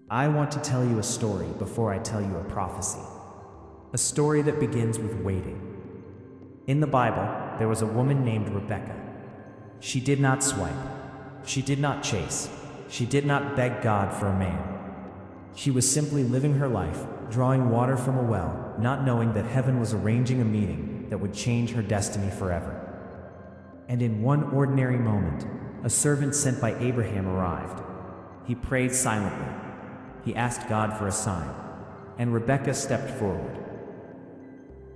I want to tell you a story before I tell you a prophecy. A story that begins with waiting. In the Bible, there was a woman named Rebecca. She did not swipe. She did not chase. She did not beg God for a man. She was simply living her life, drawing water from a well, not knowing that heaven was arranging a meeting that would change her destiny forever. And in one ordinary moment, a servant sent by Abraham arrived. He prayed silently. He asked God for a sign, and Rebecca stepped forward.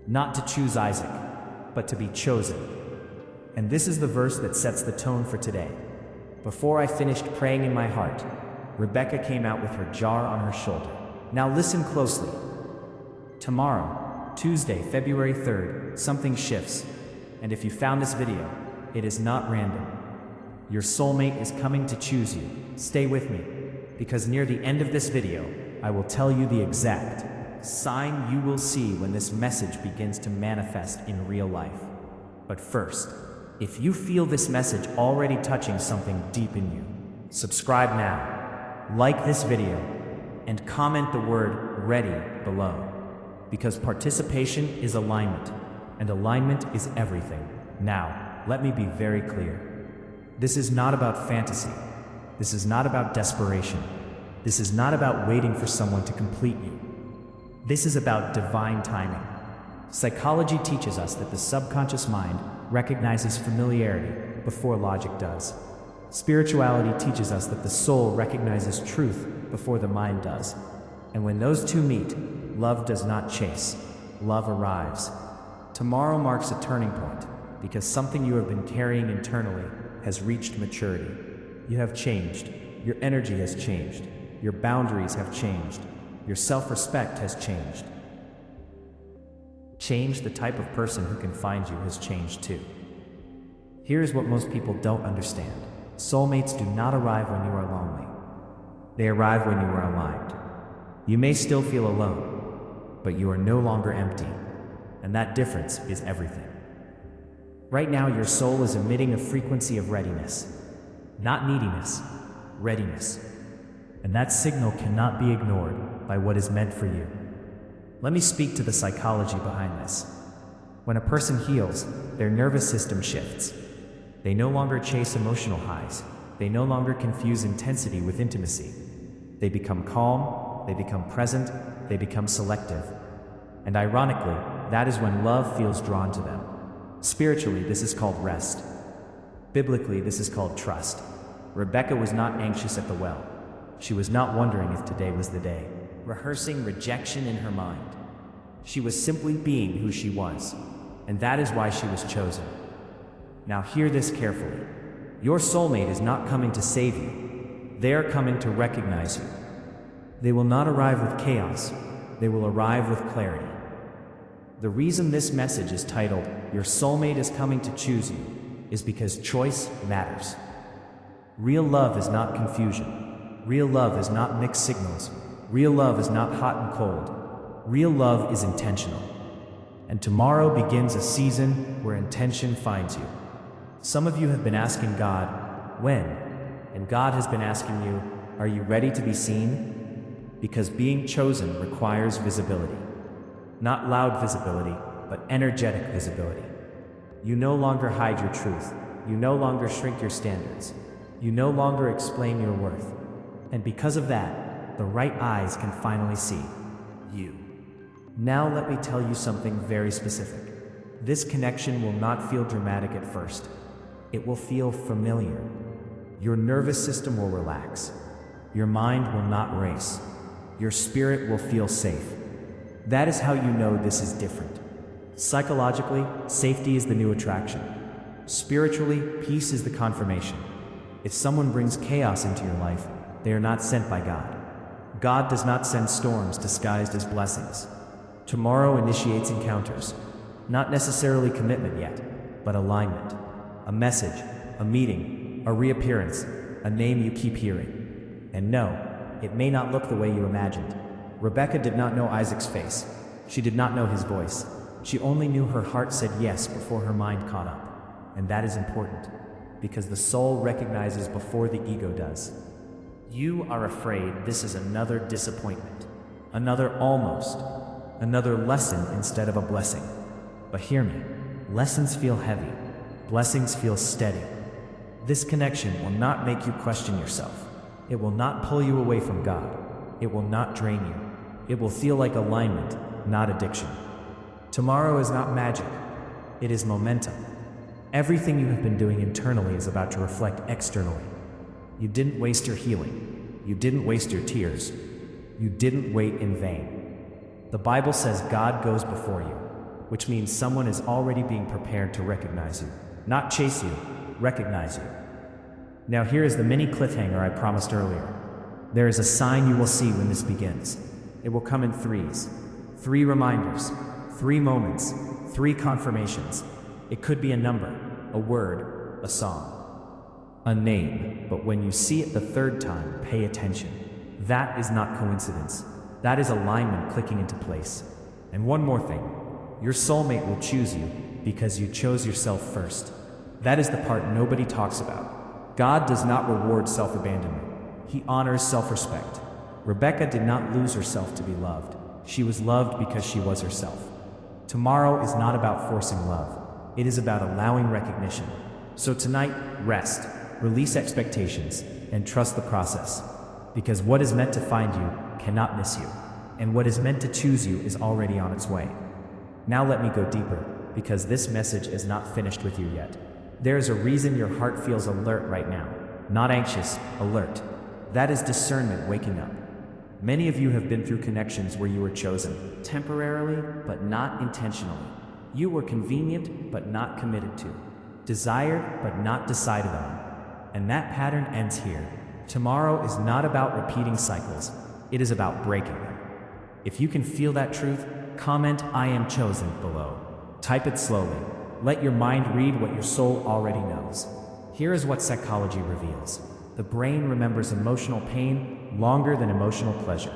Not to choose Isaac, but to be chosen. And this is the verse that sets the tone for today. Before I finished praying in my heart, Rebecca came out with her jar on her shoulder. Now listen closely. Tomorrow, Tuesday, February 3rd, something shifts. And if you found this video, it is not random. Your soulmate is coming to choose you. Stay with me, because near the end of this video, I will tell you the exact sign you will see when this message begins to manifest in real life. But first, if you feel this message already touching something deep in you, subscribe now, like this video, and comment the word "ready" below. Because participation is alignment, and alignment is everything. Now, let me be very clear. This is not about fantasy. This is not about desperation. This is not about waiting for someone to complete you. This is about divine timing. Psychology teaches us that the subconscious mind recognizes familiarity before logic does. Spirituality teaches us that the soul recognizes truth before the mind does. And when those two meet, love does not chase. Love arrives. Tomorrow marks a turning point, because something you have been carrying internally has reached maturity. You have changed. Your energy has changed. Your boundaries have changed. Your self-respect has changed. Change, the type of person who can find you, has changed too. Here's what most people don't understand. Soulmates do not arrive when you are lonely. They arrive when you are aligned. You may still feel alone, but you are no longer empty. And that difference is everything. Right now, your soul is emitting a frequency of readiness. Not neediness, readiness. And that signal cannot be ignored by what is meant for you. Let me speak to the psychology behind this. When a person heals, their nervous system shifts. They no longer chase emotional highs. They no longer confuse intensity with intimacy. They become calm, they become present, they become selective. And ironically, that is when love feels drawn to them. Spiritually, this is called rest. Biblically, this is called trust. Rebecca was not anxious at the well. She was not wondering if today was the day, rehearsing rejection in her mind. She was simply being who she was, and that is why she was chosen. Now hear this carefully. Your soulmate is not coming to save you. They are coming to recognize you. They will not arrive with chaos. They will arrive with clarity. The reason this message is titled, "Your Soulmate is Coming to Choose You," is because choice matters. Real love is not confusion. Real love is not mixed signals. Real love is not hot and cold. Real love is intentional. And tomorrow begins a season where intention finds you. Some of you have been asking God, when? And God has been asking you, are you ready to be seen? Because being chosen requires visibility. Not loud visibility, but energetic visibility. You no longer hide your truth. You no longer shrink your standards. You no longer explain your worth. And because of that, the right eyes can finally see you. Now let me tell you something very specific. This connection will not feel dramatic at first. It will feel familiar. Your nervous system will relax. Your mind will not race. Your spirit will feel safe. That is how you know this is different. Psychologically, safety is the new attraction. Spiritually, peace is the confirmation. If someone brings chaos into your life, they are not sent by God. God does not send storms disguised as blessings. Tomorrow initiates encounters. Not necessarily commitment yet, but alignment. A message, a meeting, a reappearance, a name you keep hearing. And no, it may not look the way you imagined. Rebecca did not know Isaac's face. She did not know his voice. She only knew her heart said yes before her mind caught up. And that is important, because the soul recognizes before the ego does. You are afraid this is another disappointment, another almost, another lesson instead of a blessing. But hear me, lessons feel heavy, blessings feel steady. This connection will not make you question yourself. It will not pull you away from God. It will not drain you. It will feel like alignment, not addiction. Tomorrow is not magic. It is momentum. Everything you have been doing internally is about to reflect externally. You didn't waste your healing. You didn't waste your tears. You didn't wait in vain. The Bible says God goes before you, which means someone is already being prepared to recognize you. Not chase you, recognize you. Now here is the mini cliffhanger I promised earlier. There is a sign you will see when this begins. It will come in threes. 3 reminders, 3 moments, 3 confirmations. It could be a number, a word, a song, a name, but when you see it the 3rd time, pay attention. That is not coincidence. That is alignment clicking into place. And one more thing, your soulmate will choose you because you chose yourself first. That is the part nobody talks about. God does not reward self-abandonment. He honors self-respect. Rebecca did not lose herself to be loved. She was loved because she was herself. Tomorrow is not about forcing love. It is about allowing recognition. So tonight, rest, release expectations, and trust the process. Because what is meant to find you cannot miss you. And what is meant to choose you is already on its way. Now let me go deeper, because this message is not finished with you yet. There is a reason your heart feels alert right now. Not anxious, alert. That is discernment waking up. Many of you have been through connections where you were chosen, temporarily, but not intentionally. You were convenient, but not committed to. Desired, but not decided on. And that pattern ends here. Tomorrow is not about repeating cycles. It is about breaking them. If you can feel that truth, comment "I am chosen" below. Type it slowly. Let your mind read what your soul already knows. Here is what psychology reveals. The brain remembers emotional pain longer than emotional pleasure.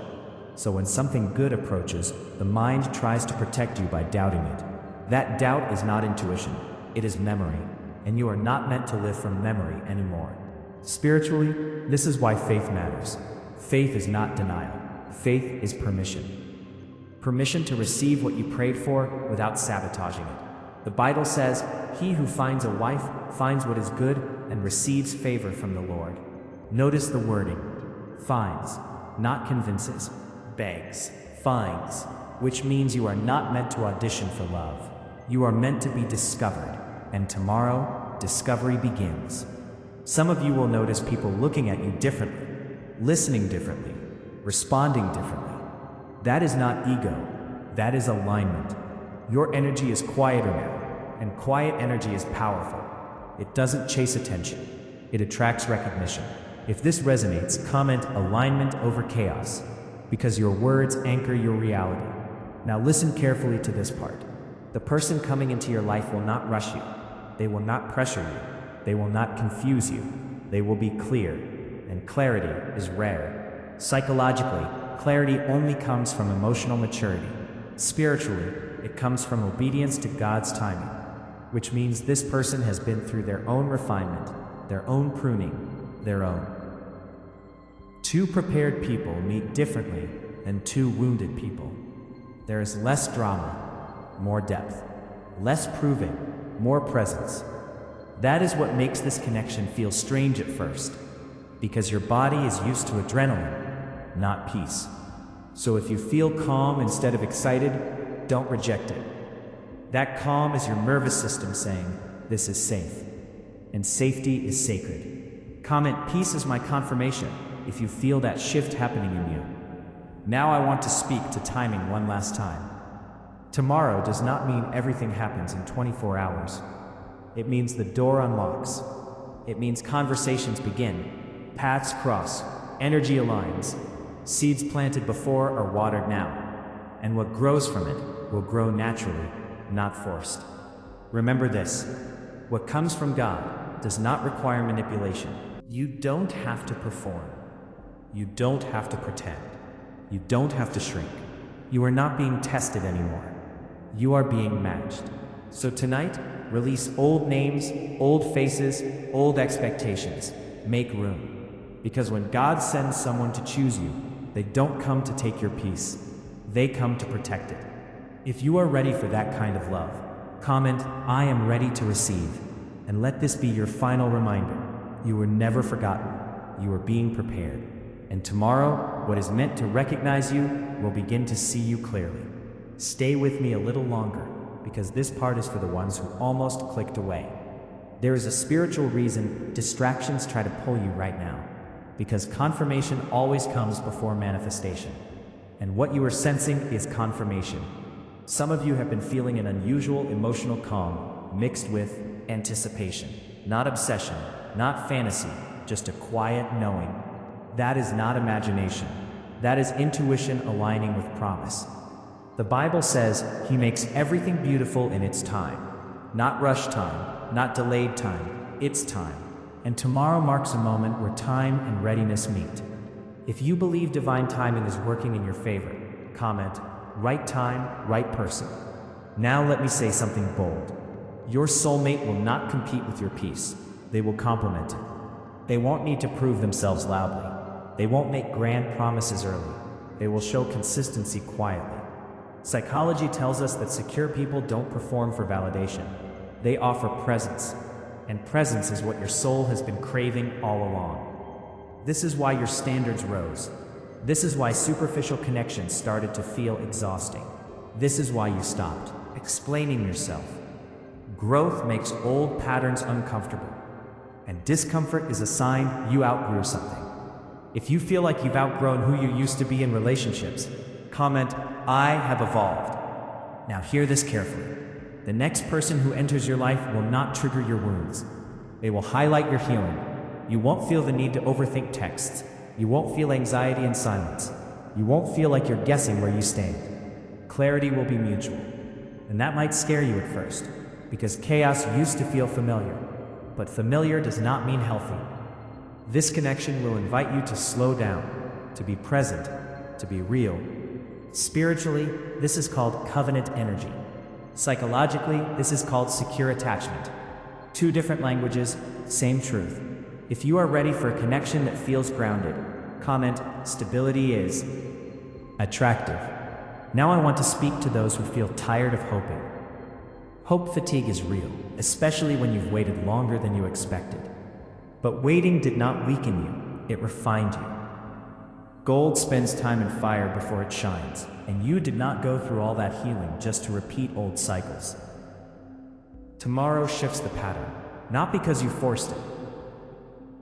So when something good approaches, the mind tries to protect you by doubting it. That doubt is not intuition, it is memory, and you are not meant to live from memory anymore. Spiritually, this is why faith matters. Faith is not denial. Faith is permission. Permission to receive what you prayed for without sabotaging it. The Bible says, "He who finds a wife finds what is good and receives favor from the Lord." Notice the wording. Finds, not convinces. Begs, finds, which means you are not meant to audition for love. You are meant to be discovered, and tomorrow, discovery begins. Some of you will notice people looking at you differently, listening differently, responding differently. That is not ego, that is alignment. Your energy is quieter now, and quiet energy is powerful. It doesn't chase attention, it attracts recognition. If this resonates, comment "alignment over chaos," because your words anchor your reality. Now listen carefully to this part. The person coming into your life will not rush you. They will not pressure you. They will not confuse you. They will be clear, and clarity is rare. Psychologically, clarity only comes from emotional maturity. Spiritually, it comes from obedience to God's timing, which means this person has been through their own refinement, their own pruning, their own. 2 prepared people meet differently than 2 wounded people. There is less drama, more depth. Less proving, more presence. That is what makes this connection feel strange at first, because your body is used to adrenaline, not peace. So if you feel calm instead of excited, don't reject it. That calm is your nervous system saying, "This is safe." And safety is sacred. Comment "Peace is my confirmation" if you feel that shift happening in you. Now I want to speak to timing one last time. Tomorrow does not mean everything happens in 24 hours. It means the door unlocks. It means conversations begin, paths cross, energy aligns, seeds planted before are watered now, and what grows from it will grow naturally, not forced. Remember this, what comes from God does not require manipulation. You don't have to perform. You don't have to pretend. You don't have to shrink. You are not being tested anymore. You are being matched. So tonight, release old names, old faces, old expectations. Make room. Because when God sends someone to choose you, they don't come to take your peace. They come to protect it. If you are ready for that kind of love, comment, "I am ready to receive." And let this be your final reminder. You were never forgotten. You are being prepared. And tomorrow, what is meant to recognize you will begin to see you clearly. Stay with me a little longer, because this part is for the ones who almost clicked away. There is a spiritual reason distractions try to pull you right now, because confirmation always comes before manifestation. And what you are sensing is confirmation. Some of you have been feeling an unusual emotional calm mixed with anticipation. Not obsession, not fantasy, just a quiet knowing. That is not imagination. That is intuition aligning with promise. The Bible says He makes everything beautiful in its time. Not rush time, not delayed time, its time. And tomorrow marks a moment where time and readiness meet. If you believe divine timing is working in your favor, comment, "Right time, right person." Now let me say something bold. Your soulmate will not compete with your peace. They will complement it. They won't need to prove themselves loudly. They won't make grand promises early. They will show consistency quietly. Psychology tells us that secure people don't perform for validation. They offer presence. And presence is what your soul has been craving all along. This is why your standards rose. This is why superficial connections started to feel exhausting. This is why you stopped explaining yourself. Growth makes old patterns uncomfortable, and discomfort is a sign you outgrew something. If you feel like you've outgrown who you used to be in relationships, comment, "I have evolved." Now hear this carefully. The next person who enters your life will not trigger your wounds. They will highlight your healing. You won't feel the need to overthink texts. You won't feel anxiety in silence. You won't feel like you're guessing where you stand. Clarity will be mutual. And that might scare you at first, because chaos used to feel familiar. But familiar does not mean healthy. This connection will invite you to slow down, to be present, to be real. Spiritually, this is called covenant energy. Psychologically, this is called secure attachment. Two different languages, same truth. If you are ready for a connection that feels grounded, comment, "Stability is attractive." Now I want to speak to those who feel tired of hoping. Hope fatigue is real, especially when you've waited longer than you expected. But waiting did not weaken you, it refined you. Gold spends time in fire before it shines, and you did not go through all that healing just to repeat old cycles. Tomorrow shifts the pattern, not because you forced it,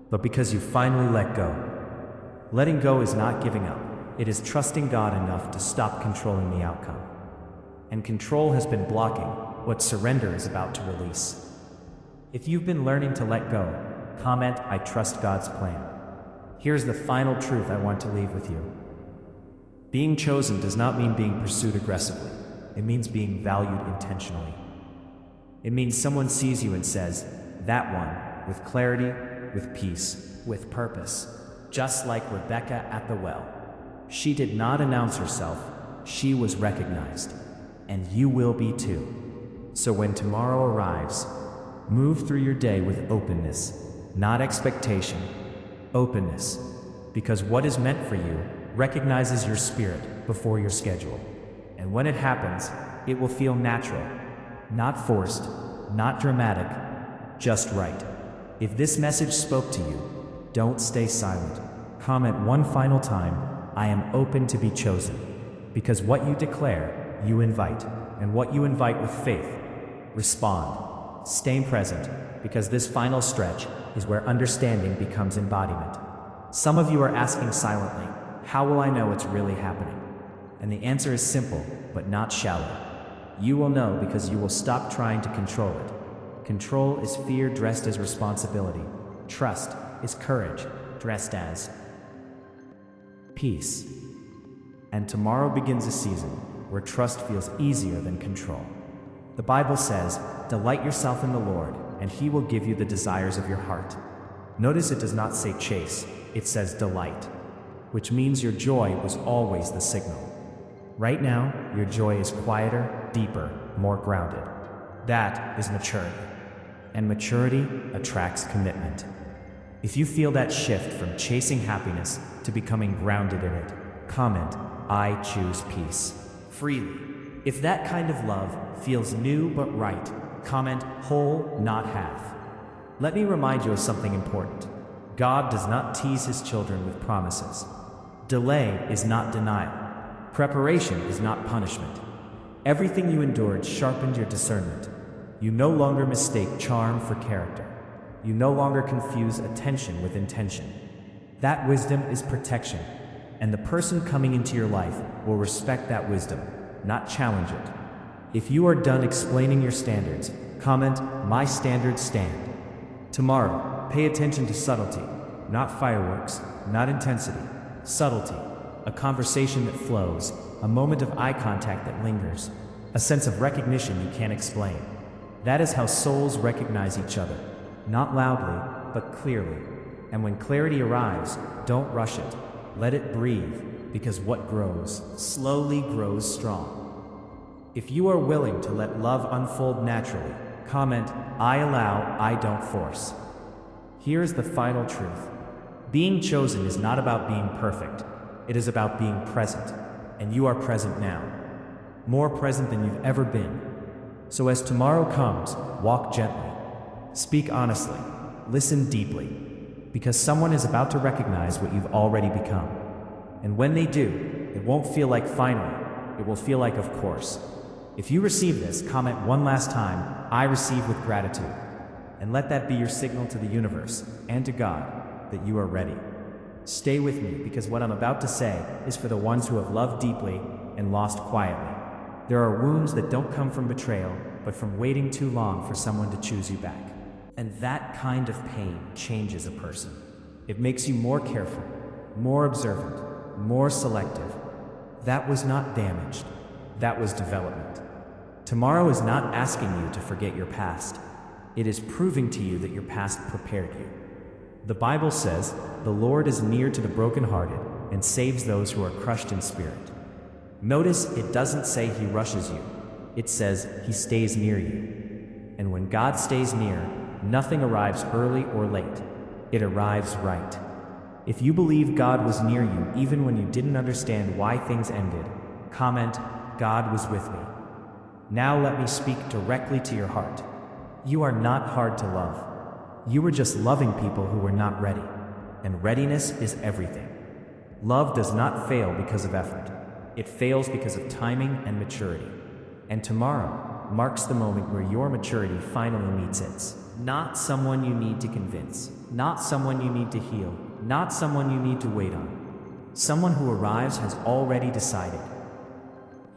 but because you finally let go. Letting go is not giving up. It is trusting God enough to stop controlling the outcome. And control has been blocking what surrender is about to release. If you've been learning to let go, comment, "I trust God's plan." Here's the final truth I want to leave with you. Being chosen does not mean being pursued aggressively. It means being valued intentionally. It means someone sees you and says, "That one," with clarity, with peace, with purpose. Just like Rebecca at the well. She did not announce herself, she was recognized. And you will be too. So when tomorrow arrives, move through your day with openness, not expectation. Openness. Because what is meant for you recognizes your spirit before your schedule. And when it happens, it will feel natural. Not forced, not dramatic, just right. If this message spoke to you, don't stay silent. Comment one final time, "I am open to be chosen." Because what you declare, you invite. And what you invite with faith, respond. Stay present, because this final stretch is where understanding becomes embodiment. Some of you are asking silently, "How will I know it's really happening?" And the answer is simple, but not shallow. You will know because you will stop trying to control it. Control is fear dressed as responsibility. Trust is courage dressed as peace. And tomorrow begins a season where trust feels easier than control. The Bible says, "Delight yourself in the Lord, and He will give you the desires of your heart." Notice it does not say chase, it says delight, which means your joy was always the signal. Right now, your joy is quieter, deeper, more grounded. That is maturity. And maturity attracts commitment. If you feel that shift from chasing happiness to becoming grounded in it, comment, I choose peace, freely. If that kind of love feels new but right, comment, whole, not half. Let me remind you of something important. God does not tease his children with promises. Delay is not denial. Preparation is not punishment. Everything you endured sharpened your discernment. You no longer mistake charm for character. You no longer confuse attention with intention. That wisdom is protection, and the person coming into your life will respect that wisdom, not challenge it. If you are done explaining your standards, comment, my standards stand. Tomorrow, pay attention to subtlety, not fireworks, not intensity, subtlety, a conversation that flows, a moment of eye contact that lingers, a sense of recognition you can't explain. That is how souls recognize each other, not loudly, but clearly. And when clarity arrives, don't rush it. Let it breathe, because what grows slowly grows strong. If you are willing to let love unfold naturally, comment, I allow, I don't force. Here's the final truth. Being chosen is not about being perfect. It is about being present. And you are present now. More present than you've ever been. So as tomorrow comes, walk gently. Speak honestly. Listen deeply. Because someone is about to recognize what you've already become. And when they do, it won't feel like finally. It will feel like of course. If you receive this, comment one last time, I receive with gratitude. And let that be your signal to the universe and to God that you are ready. Stay with me, because what I'm about to say is for the ones who have loved deeply and lost quietly. There are wounds that don't come from betrayal, but from waiting too long for someone to choose you back. And that kind of pain changes a person. It makes you more careful, more observant, more selective. That was not damaged. That was development. Tomorrow is not asking you to forget your past. It is proving to you that your past prepared you. The Bible says, the Lord is near to the brokenhearted and saves those who are crushed in spirit. Notice it doesn't say he rushes you. It says he stays near you. And when God stays near, nothing arrives early or late. It arrives right. If you believe God was near you even when you didn't understand why things ended, comment, God was with me. Now let me speak directly to your heart. You are not hard to love. You were just loving people who were not ready. And readiness is everything. Love does not fail because of effort. It fails because of timing and maturity. And tomorrow marks the moment where your maturity finally meets its. Not someone you need to convince. Not someone you need to heal. Not someone you need to wait on. Someone who arrives has already decided.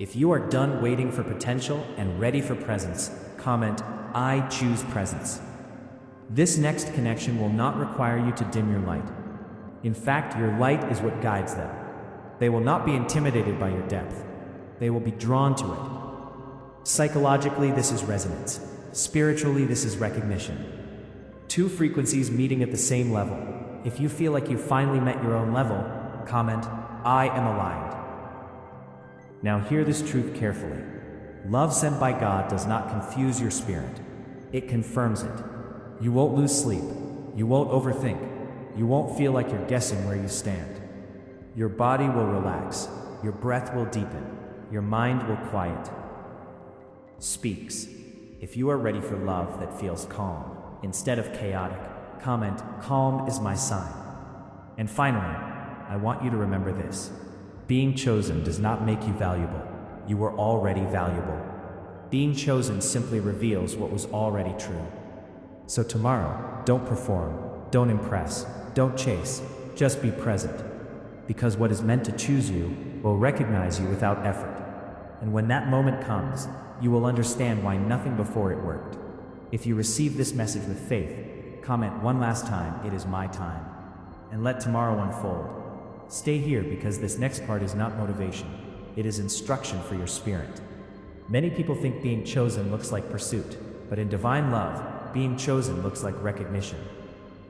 If you are done waiting for potential and ready for presence, comment, I choose presence. This next connection will not require you to dim your light. In fact, your light is what guides them. They will not be intimidated by your depth. They will be drawn to it. Psychologically, this is resonance. Spiritually, this is recognition. Two frequencies meeting at the same level. If you feel like you finally met your own level, comment, I am aligned. Now hear this truth carefully. Love sent by God does not confuse your spirit. It confirms it. You won't lose sleep. You won't overthink. You won't feel like you're guessing where you stand. Your body will relax. Your breath will deepen. Your mind will quiet. Speaks. If you are ready for love that feels calm instead of chaotic, comment, calm is my sign. And finally, I want you to remember this. Being chosen does not make you valuable. You were already valuable. Being chosen simply reveals what was already true. So tomorrow, don't perform, don't impress, don't chase, just be present. Because what is meant to choose you will recognize you without effort. And when that moment comes, you will understand why nothing before it worked. If you receive this message with faith, comment one last time, it is my time. And let tomorrow unfold. Stay here, because this next part is not motivation. It is instruction for your spirit. Many people think being chosen looks like pursuit, but in divine love, being chosen looks like recognition.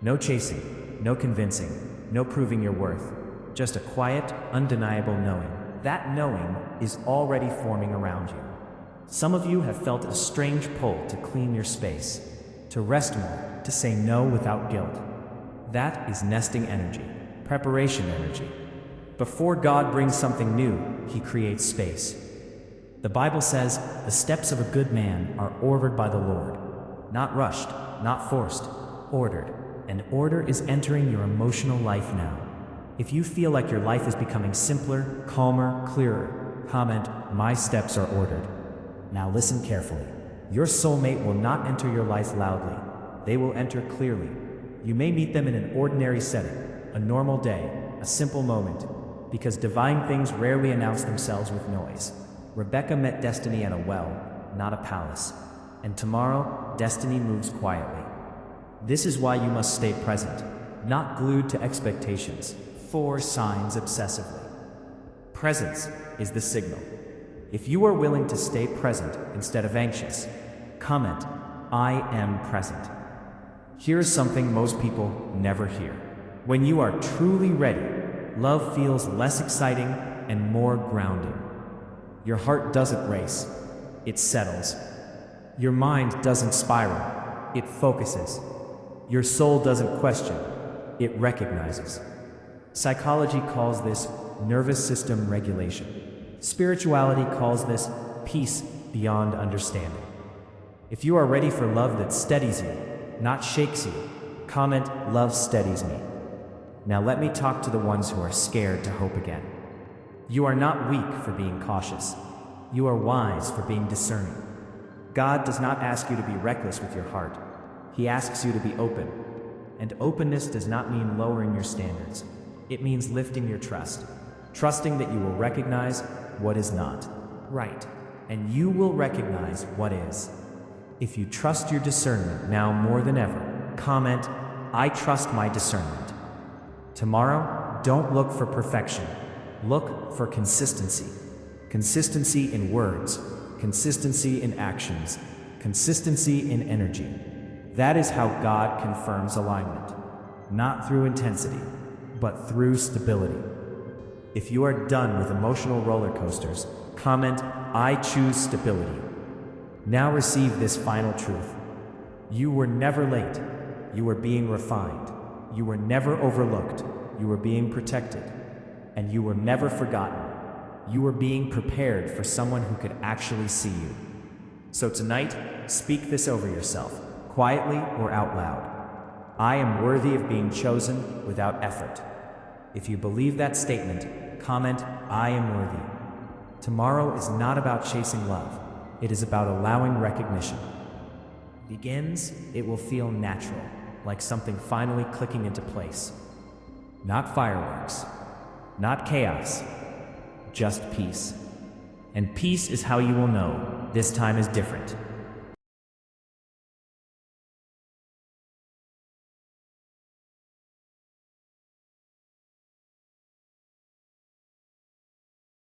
No chasing, no convincing, no proving your worth. Just a quiet, undeniable knowing. That knowing is already forming around you. Some of you have felt a strange pull to clean your space, to rest more, to say no without guilt. That is nesting energy, preparation energy. Before God brings something new, He creates space. The Bible says, the steps of a good man are ordered by the Lord. Not rushed, not forced, ordered. And order is entering your emotional life now. If you feel like your life is becoming simpler, calmer, clearer, comment, "My steps are ordered." Now listen carefully. Your soulmate will not enter your life loudly. They will enter clearly. You may meet them in an ordinary setting, a normal day, a simple moment, because divine things rarely announce themselves with noise. Rebecca met destiny at a well, not a palace. And tomorrow, destiny moves quietly. This is why you must stay present, not glued to expectations. 4 signs obsessively. Presence is the signal. If you are willing to stay present instead of anxious, comment, "I am present." Here's something most people never hear. When you are truly ready, love feels less exciting and more grounding. Your heart doesn't race, it settles. Your mind doesn't spiral, it focuses. Your soul doesn't question, it recognizes. Psychology calls this nervous system regulation. Spirituality calls this peace beyond understanding. If you are ready for love that steadies you, not shakes you, comment, "Love steadies me." Now let me talk to the ones who are scared to hope again. You are not weak for being cautious. You are wise for being discerning. God does not ask you to be reckless with your heart. He asks you to be open. And openness does not mean lowering your standards. It means lifting your trust. Trusting that you will recognize what is not right, and you will recognize what is. If you trust your discernment now more than ever, comment, "I trust my discernment." Tomorrow, don't look for perfection. Look for consistency. Consistency in words, consistency in actions, consistency in energy. That is how God confirms alignment. Not through intensity, but through stability. If you are done with emotional roller coasters, comment, "I choose stability." Now receive this final truth. You were never late. You were being refined. You were never overlooked. You were being protected. And you were never forgotten. You were being prepared for someone who could actually see you. So tonight, speak this over yourself, quietly or out loud. I am worthy of being chosen without effort. If you believe that statement, comment, "I am worthy." Tomorrow is not about chasing love. It is about allowing recognition. Begins, it will feel natural, like something finally clicking into place. Not fireworks, not chaos, just peace. And peace is how you will know this time is different.